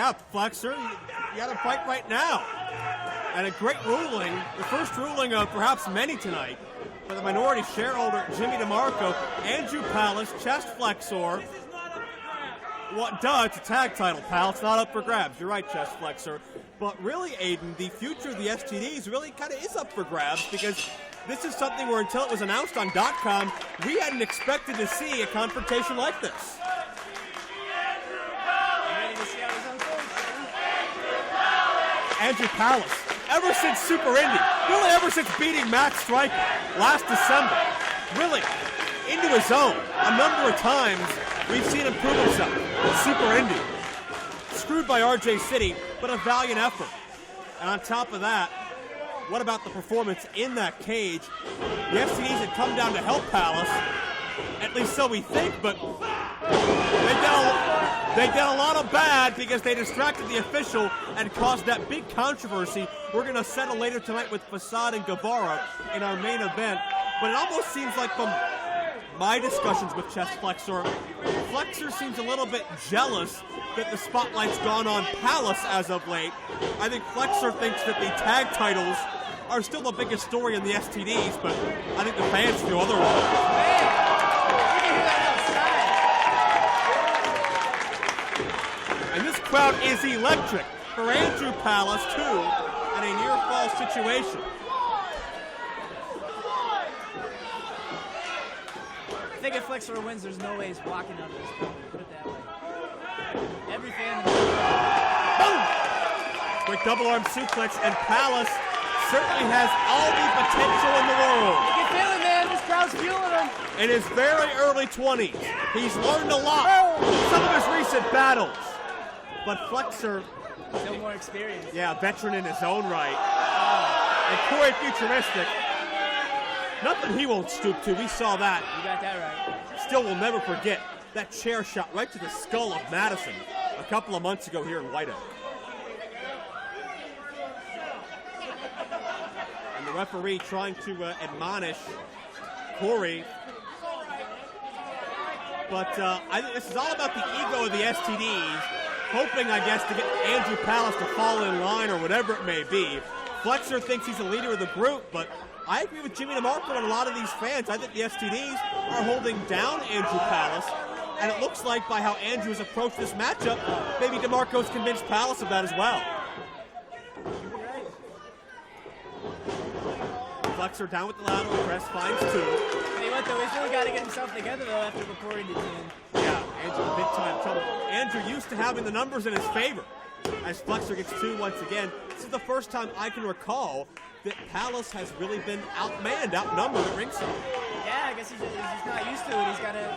Yeah, Flexor, you got to fight right now. And a great ruling, the first ruling of perhaps many tonight, for the minority shareholder, Jimmy DeMarco, Andrew Palace, chest flexor. What, duh, it's a tag title, pal. It's not up for grabs. You're right, chest flexor. But really, Aiden, the future of the STDs really kind of is up for grabs because this is something where until it was announced on .com, we hadn't expected to see a confrontation like this. Andrew Palace, ever since Super Indy, really ever since beating Matt Striker last December, really into his own. A number of times we've seen him prove himself in Super Indy. Screwed by RJ City, but a valiant effort. And on top of that, what about the performance in that cage? The STDs had come down to help Palace, at least so we think, but they did a lot of bad because they distracted the official and caused that big controversy we're going to settle later tonight with Facade and Guevara in our main event. But it almost seems like from my discussions with chest flexor, Flexor seems a little bit jealous that the spotlight's gone on Palace as of late. I think Flexor thinks that the tag titles are still the biggest story in the STDs, but I think the fans feel otherwise. And this crowd is electric for Andrew Palace, too, in a near-fall situation. I think if Flexor wins, there's no way he's walking out of this building. Put it that way. Every fan. Boom! Quick double arm suplex, and Palace certainly has all the potential in the world. You can feel it, man. This crowd's fueling him. In his very early 20s, he's learned a lot. Some of his recent battles. But Flexor, still more experience. Yeah, veteran in his own right. And Corey futuristic. Nothing he won't stoop to. We saw that. You got that right. Still will never forget that chair shot right to the skull of Madison a couple of months ago here in White Oak. And the referee trying to admonish Corey. But I think this is all about the ego of the STDs, hoping, I guess, to get Andrew Palace to fall in line or whatever it may be. Flexor thinks he's the leader of the group, but I agree with Jimmy DeMarco and a lot of these fans. I think the STDs are holding down Andrew Palace, and it looks like by how Andrew has approached this matchup, maybe DeMarco's convinced Palace of that as well. Flexor down with the lateral press, finds two. Tell you what, though, he's really got to get himself together, though, after reporting to team. Yeah, Andrew in big time trouble. Andrew used to having the numbers in his favor as Flexor gets two once again. This is the first time I can recall that Palace has really been outmanned, outnumbered at ringside. Yeah, I guess he's just not used to it.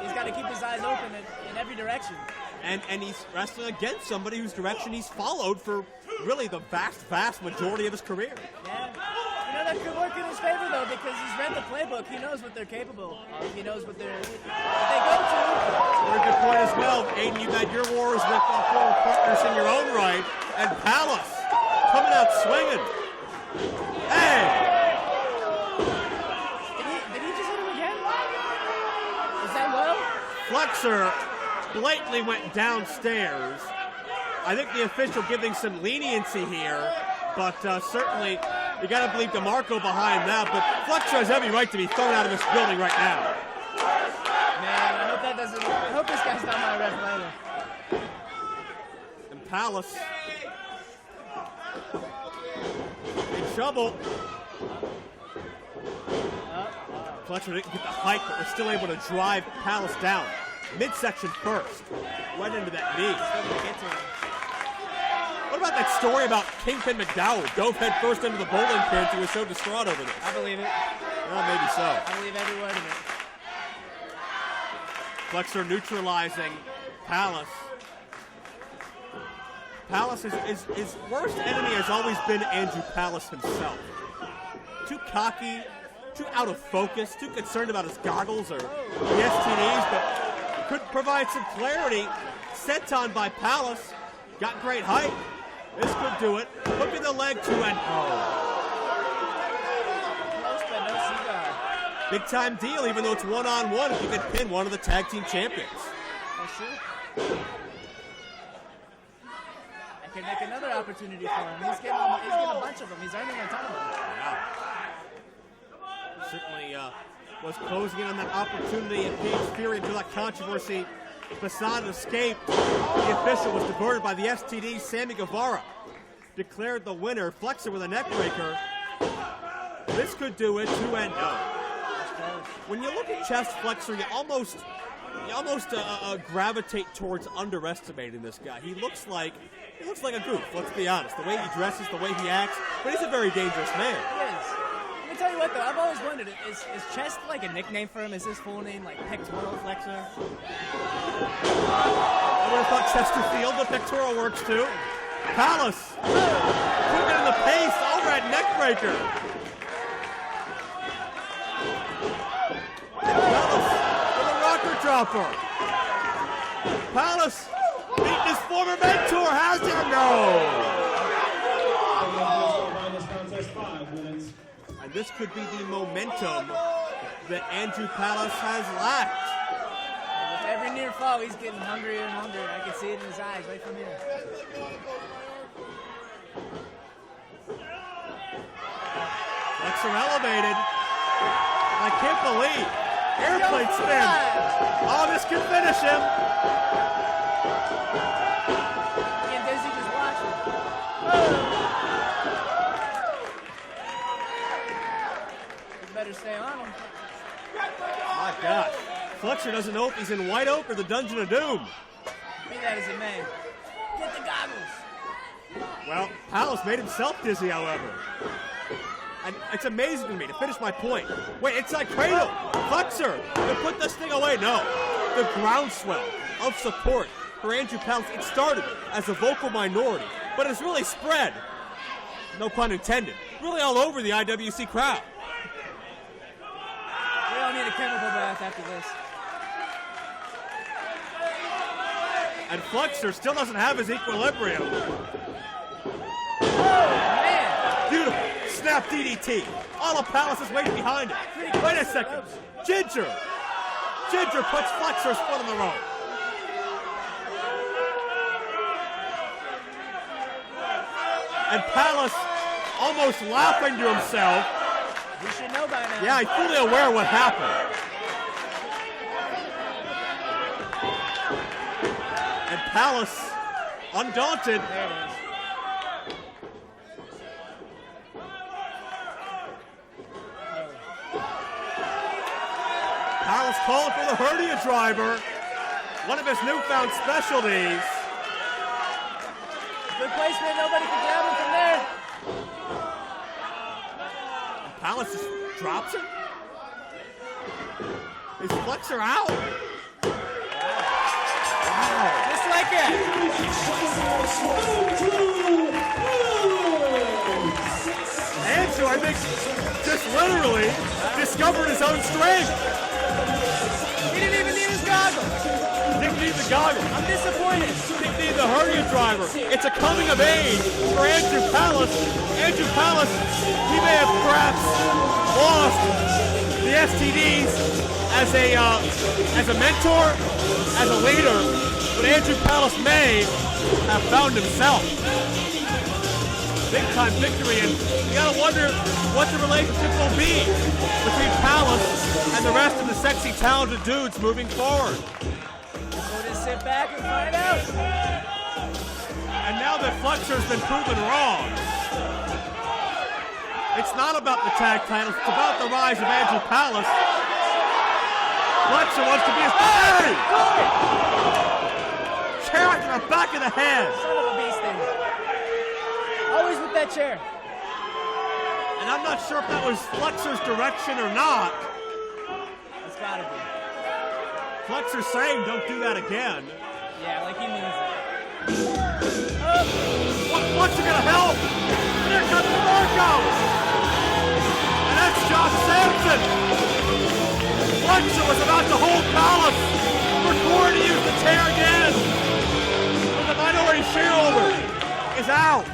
He's got to keep his eyes open in every direction. And he's wrestling against somebody whose direction he's followed for really the vast majority of his career. Yeah. You know, that could work in his favor, though, because he's read the playbook. He knows what they're capable of. He knows what they go to. Very good point as well. Aiden, you've had your wars with former partners in your own right. And Palace coming out swinging. Hey! Did he just hit him again? Is that low? Flexor blatantly went downstairs. I think the official giving some leniency here, but certainly you got to believe DeMarco behind that. But Flexor has every right to be thrown out of this building right now. Man, I hope this guy's not my ref later. And Palace in trouble. Flexor didn't get the hike, but was still able to drive Palace down. Midsection first. Went into that knee. What about that story about Kingpin McDowell? Dove head first into the bowling pins. He was so distraught over this. I believe it. Well, maybe so. I believe every word of it. Flexor neutralizing Palace. Palace, his worst enemy has always been Andrew Palace himself. Too cocky, too out of focus, too concerned about his goggles or the STDs, but could provide some clarity. Senton by Palace. Got great height. This could do it. Hook in the leg to and big time deal, even though it's one-on-one, if you could pin one of the tag team champions. I can make another opportunity for him. He's getting a bunch of them. He's earning a ton of them. Yeah. Certainly was closing in on that opportunity at Cage Fury until that controversy facade escaped. The official was diverted by the STD. Sammy Guevara declared the winner. Flexor with a neckbreaker. This could do it, 2-0. When you look at chest flexor, you almost gravitate towards underestimating this guy. He looks like a goof, let's be honest. The way he dresses, the way he acts, but he's a very dangerous man. He is. Let me tell you what, though, I've always wondered, is chest like a nickname for him? Is his full name like pectoral flexor? I would have thought Chesterfield, but pectoral works too. Palace, quicker in the pace, overhead neckbreaker. Palace with a rocker dropper. Palace beating his former mentor, has him? No. And this could be the momentum that Andrew Palace has lacked. With every near fall, he's getting hungrier and hungrier. I can see it in his eyes right from here. Flexor elevated. I can't believe. Airplane spin. Oh, this could finish him. Getting dizzy just watching. You better stay on him. My God. Flexor doesn't know if he's in White Oak or the Dungeon of Doom. Be that as it may. Get the goggles. Well, Palace made himself dizzy, however. And it's amazing to me, to finish my point. Wait, inside cradle. Flexor to put this thing away. No. The groundswell of support for Andrew Palace, it started as a vocal minority, but it's really spread, no pun intended, really all over the IWC crowd. We don't need a chemical bath after this. And Flexor still doesn't have his equilibrium. Oh, man. Beautiful. Snap DDT. All of Palace is waiting behind it. Wait a second. Ginger puts Flexor's foot on the rope. And Palace almost laughing to himself. You should know by now. Yeah, he's fully aware of what happened. And Palace, undaunted. There it is. Palace calling for the hernia driver, one of his newfound specialties. Good placement, nobody can grab him from there. Palace just drops him. Is Flexor out? Wow. Just like that. Andrew, I think, just literally discovered his own strength. He didn't even need his goggles. Didn't need the goggles. I'm disappointed. Didn't need the hernia driver. It's a coming of age for Andrew Palace. Andrew Palace, he may have perhaps lost the STDs as a mentor, as a leader, but Andrew Palace may have found himself. Big time victory, and you gotta wonder what the relationship will be between Palace and the rest of the sexy, talented dudes moving forward. We'll just sit back and find out. And now that Flexor's been proven wrong, it's not about the tag titles, it's about the rise of Andrew Palace. Flexor wants to be his hey! Chair to the back of the head. Son of a bee sting. Always with that chair. And I'm not sure if that was Flexor's direction or not. It's gotta be. Flexor's saying don't do that again. Yeah, like he means it. Flexor gonna help? And here comes Marco! And that's Josh Sampson! Flexor was about to hold Palace for Corey to use the chair again. But the minority shareholder is out.